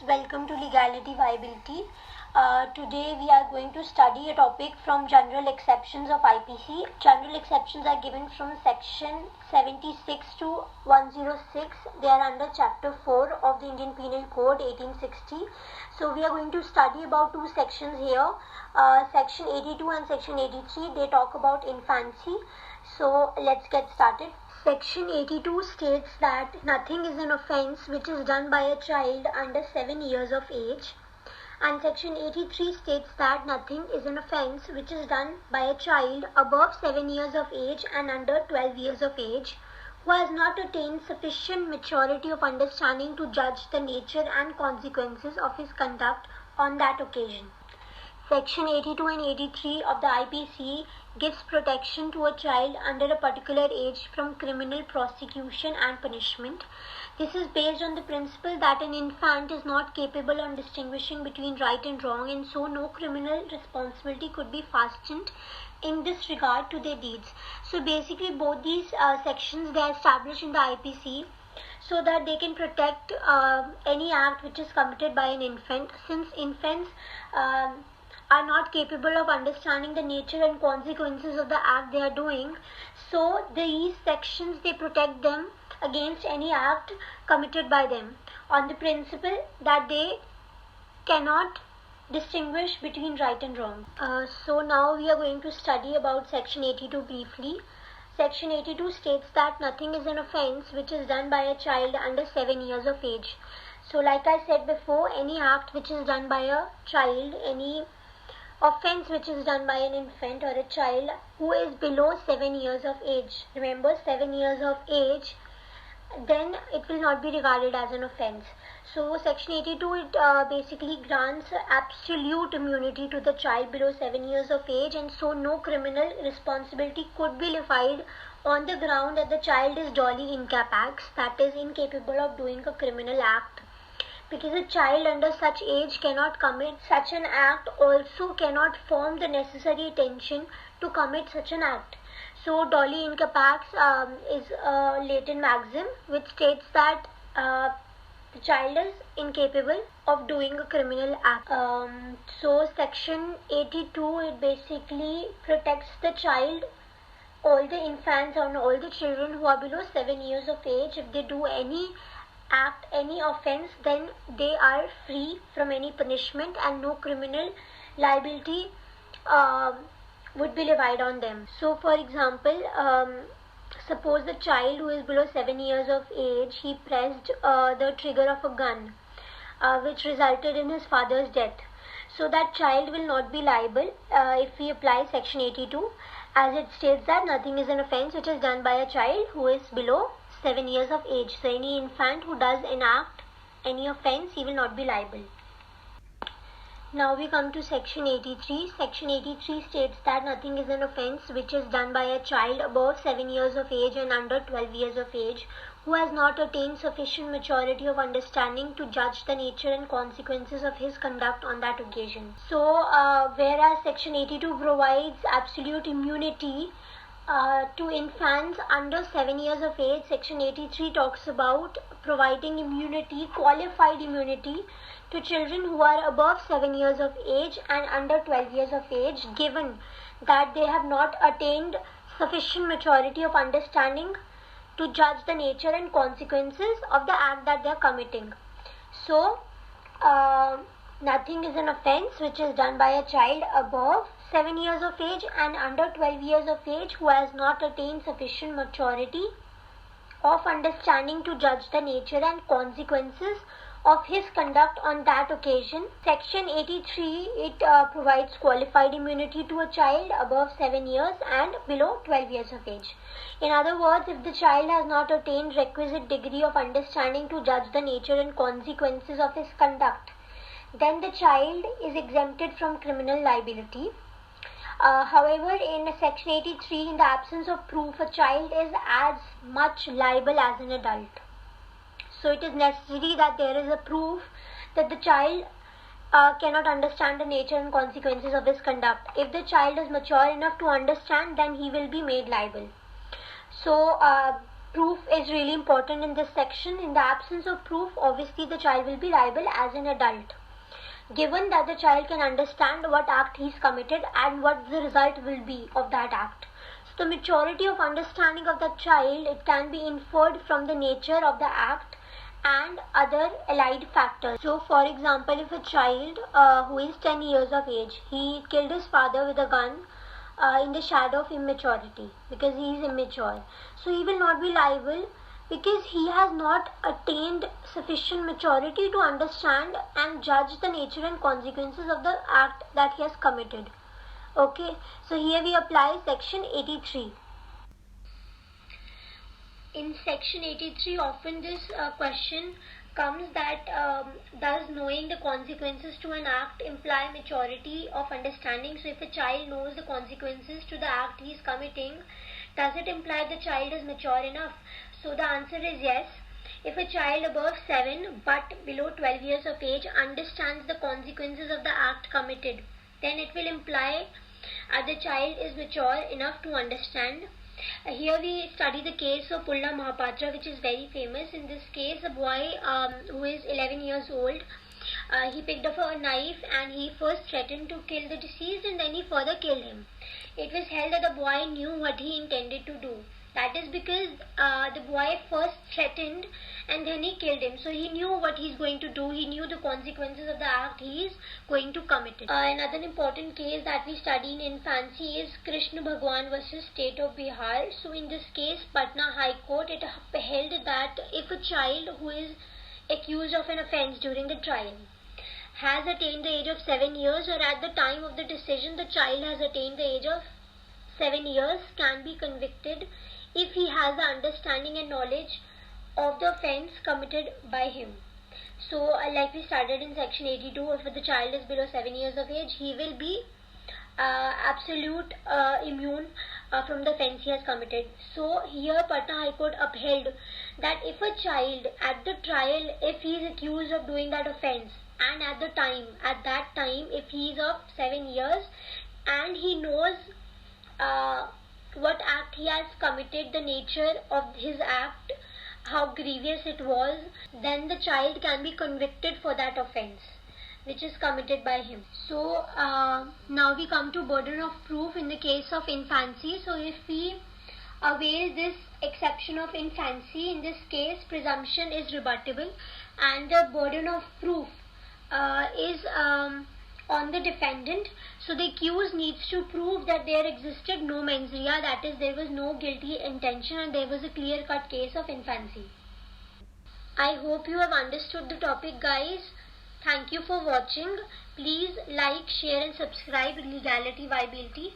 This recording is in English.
welcome to Legality Viability. Today we are going to study a topic from General Exceptions of IPC. General exceptions are given from section 76 to 106. They are under chapter 4 of the Indian Penal Code 1860. So we are going to study about two sections here. Section 82 and section 83, they talk about infancy. So let's get started. Section 82 states that nothing is an offence which is done by a child under 7 years of age, and section 83 states that nothing is an offence which is done by a child above 7 years of age and under 12 years of age who has not attained sufficient maturity of understanding to judge the nature and consequences of his conduct on that occasion. Section 82 and 83 of the IPC gives protection to a child under a particular age from criminal prosecution and punishment. This is based on the principle that an infant is not capable of distinguishing between right and wrong, and so no criminal responsibility could be fastened in this regard to their deeds. So basically both these sections, they are established in the IPC so that they can protect any act which is committed by an infant, since infants are not capable of understanding the nature and consequences of the act they are doing. So these sections, they protect them against any act committed by them on the principle that they cannot distinguish between right and wrong. So now we are going to study about section 82 briefly. Section 82 states that nothing is an offence which is done by a child under 7 years of age. So like I said before, any act which is done by a child, any offence which is done by an infant or a child who is below 7 years of age, remember 7 years of age, then it will not be regarded as an offence. So section 82, it basically grants absolute immunity to the child below 7 years of age, and so no criminal responsibility could be levied on the ground that the child is dolly incapax, that is incapable of doing a criminal act. Because a child under such age cannot commit such an act, also cannot form the necessary attention to commit such an act. So dolly incapax is a Latin maxim which states that the child is incapable of doing a criminal act. So section 82, it basically protects the child, all the infants and all the children who are below 7 years of age. If they do any act, any offence, then they are free from any punishment and no criminal liability would be levied on them. So for example, suppose the child who is below 7 years of age, he pressed the trigger of a gun which resulted in his father's death. So that child will not be liable if we apply section 82, as it states that nothing is an offence which is done by a child who is below 7 years of age. So any infant who does enact any offence, he will not be liable. Now we come to section 83. Section 83 states that nothing is an offence which is done by a child above 7 years of age and under 12 years of age who has not attained sufficient maturity of understanding to judge the nature and consequences of his conduct on that occasion. So whereas section 82 provides absolute immunity to infants under 7 years of age, section 83 talks about providing immunity, qualified immunity, to children who are above 7 years of age and under 12 years of age, given that they have not attained sufficient maturity of understanding to judge the nature and consequences of the act that they are committing. So nothing is an offence which is done by a child above 7 years of age and under 12 years of age who has not attained sufficient maturity of understanding to judge the nature and consequences of his conduct on that occasion. Section 83, it provides qualified immunity to a child above 7 years and below 12 years of age. In other words, if the child has not attained requisite degree of understanding to judge the nature and consequences of his conduct, then the child is exempted from criminal liability. However, in section 83, in the absence of proof, a child is as much liable as an adult. So it is necessary that there is a proof that the child cannot understand the nature and consequences of his conduct. If the child is mature enough to understand, then he will be made liable. So Proof is really important in this section. In the absence of proof, obviously the child will be liable as an adult, given that the child can understand what act he's committed and what the result will be of that act. So the maturity of understanding of the child, it can be inferred from the nature of the act and other allied factors. So for example, if a child who is 10 years of age, he killed his father with a gun in the shadow of immaturity, because he is immature, so he will not be liable, because he has not attained sufficient maturity to understand and judge the nature and consequences of the act that he has committed. Okay, so here we apply section 83. In section 83, often this question comes that does knowing the consequences to an act imply maturity of understanding? So if a child knows the consequences to the act he is committing, does it imply the child is mature enough? So the answer is yes. If a child above 7 but below 12 years of age understands the consequences of the act committed, then it will imply the child is mature enough to understand. Here we study the case of Pulla Mahapatra, which is very famous. In this case, a boy who is 11 years old, he picked up a knife and he first threatened to kill the deceased and then he further killed him. It was held that the boy knew what he intended to do. That is because the boy first threatened and then he killed him. So he knew what he's going to do. He knew the consequences of the act he is going to commit. Another important case that we study in Infancy is Krishna Bhagwan versus State of Bihar. So in this case, Patna High Court, it held that if a child who is accused of an offence during the trial has attained the age of 7 years, or at the time of the decision the child has attained the age of 7 years, can be convicted if he has the understanding and knowledge of the offence committed by him. So like we started in section 82, if the child is below 7 years of age, he will be absolute immune from the offence he has committed. So here Patna High Court upheld that if a child at the trial, if he is accused of doing that offence, and at that time if he is of 7 years and he knows what act he has committed, the nature of his act, how grievous it was, then the child can be convicted for that offence which is committed by him. So now we come to burden of proof in the case of infancy. So if we avail this exception of infancy, in this case presumption is rebuttable and the burden of proof is on the defendant. So the accused needs to prove that there existed no mens rea, that is, there was no guilty intention and there was a clear-cut case of infancy. I hope you have understood the topic, guys. Thank you for watching. Please like, share and subscribe Legality Viability.